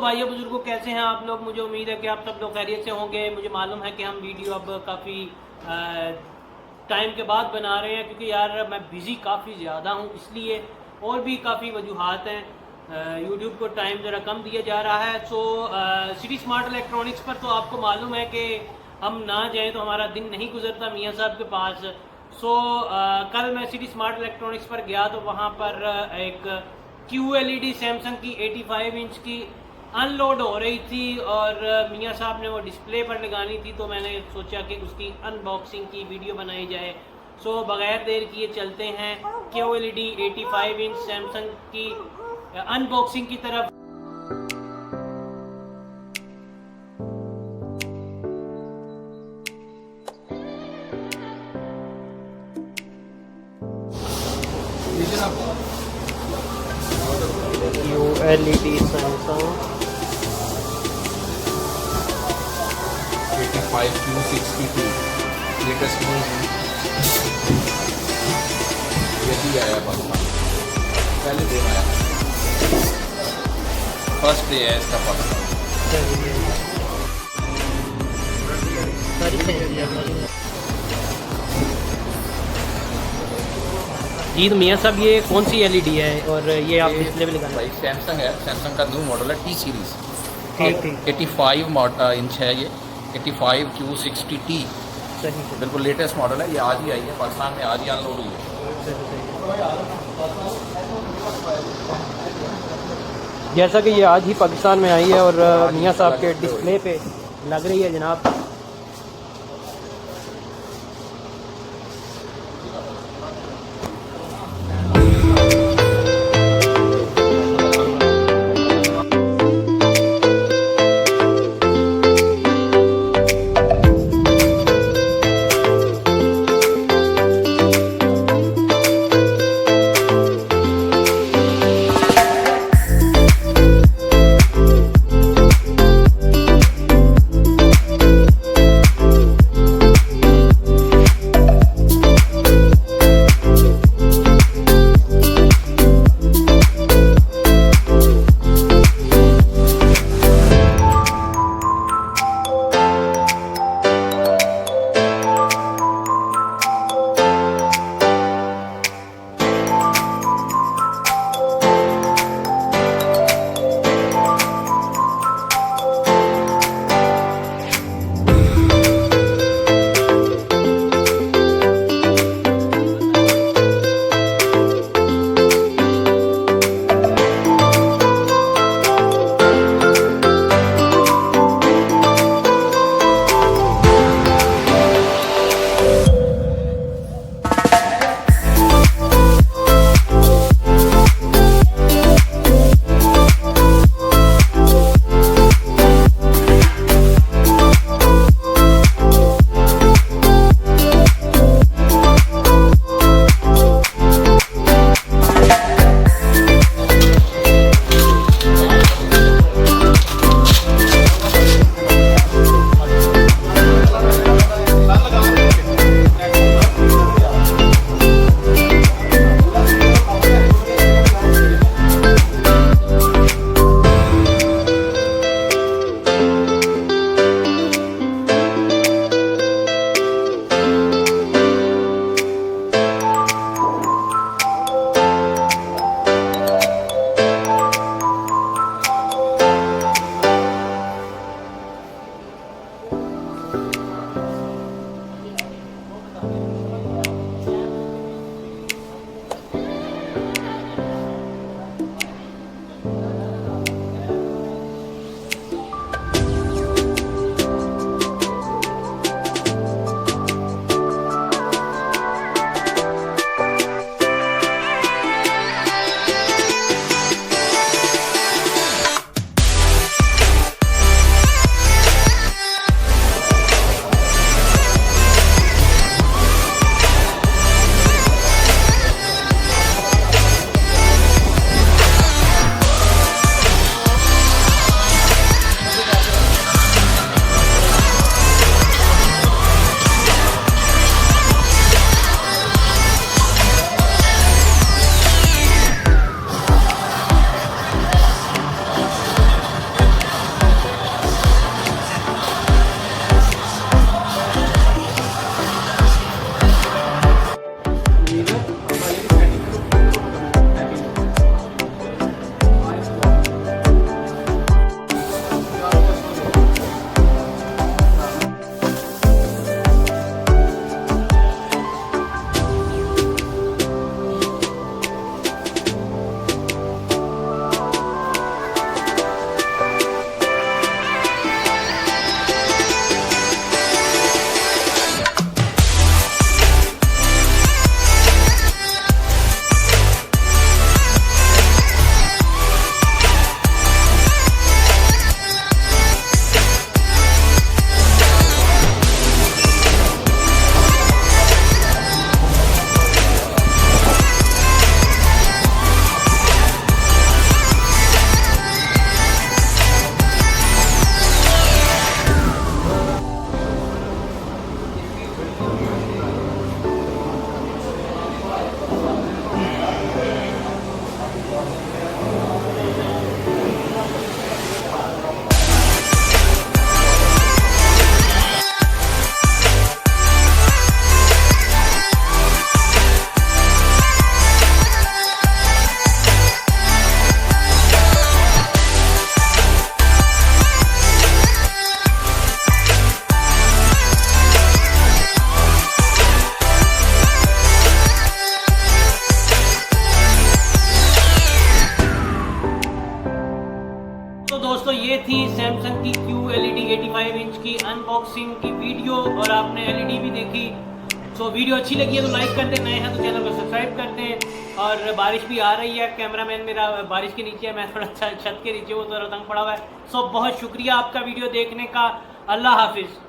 भाइयों बुजुर्गों, कैसे हैं आप लोग। मुझे उम्मीद है कि आप सब लोग खैरियत से होंगे। मुझे मालूम है कि हम वीडियो अब काफ़ी टाइम के बाद बना रहे हैं, क्योंकि यार मैं बिज़ी काफ़ी ज़्यादा हूँ, इसलिए और भी काफ़ी वजूहात हैं। यूट्यूब को टाइम ज़रा कम दिया जा रहा है। सो सिटी स्मार्ट इलेक्ट्रॉनिक्स पर तो आपको मालूम है कि हम ना जाएँ तो हमारा दिन नहीं गुजरता मियाँ साहब के पास। सो कल मैं सिटी स्मार्ट इलेक्ट्रॉनिक्स पर गया तो वहाँ पर एक QLED सैमसंग की 85 इंच की अनलोड हो रही थी और मियाँ साहब ने वो डिस्प्ले पर लगानी थी, तो मैंने सोचा कि उसकी अनबॉक्सिंग की वीडियो बनाई जाए। सो बगैर देर किए चलते हैं QLED 85 इंच सैमसंग की अनबॉक्सिंग की तरफ। QLED सैमसंग 85 Q60T लेटेस्ट यही आया पाकिस्तान, पहले दिन आया, फर्स्ट डे है इसका पाकिस्तान। जी तो मियाँ साहब ये कौन सी LED है और ये आप डिस्प्ले पे लगाना? भाई सैमसंग है, सैमसंग का न्यू मॉडल है T सीरीज। ठीक 85 इंच है ये, 85 Q60T सही बिल्कुल लेटेस्ट मॉडल है। ये आज ही आई है पाकिस्तान में, आज ही अनलोड हुई है। जैसा कि ये आज ही पाकिस्तान में आई है और मियाँ साहब के डिस्प्ले पे लग रही है जनाब। इंच की अनबॉक्सिंग की वीडियो और आपने एलईडी भी देखी। सो वीडियो अच्छी लगी है तो लाइक कर दें, नए हैं तो चैनल को सब्सक्राइब कर दें। और बारिश भी आ रही है, कैमरामैन मेरा बारिश के नीचे है, मैं थोड़ा छत के नीचे वो थोड़ा तंग पड़ा हुआ है। सो बहुत शुक्रिया आपका वीडियो देखने का। अल्लाह हाफिज़।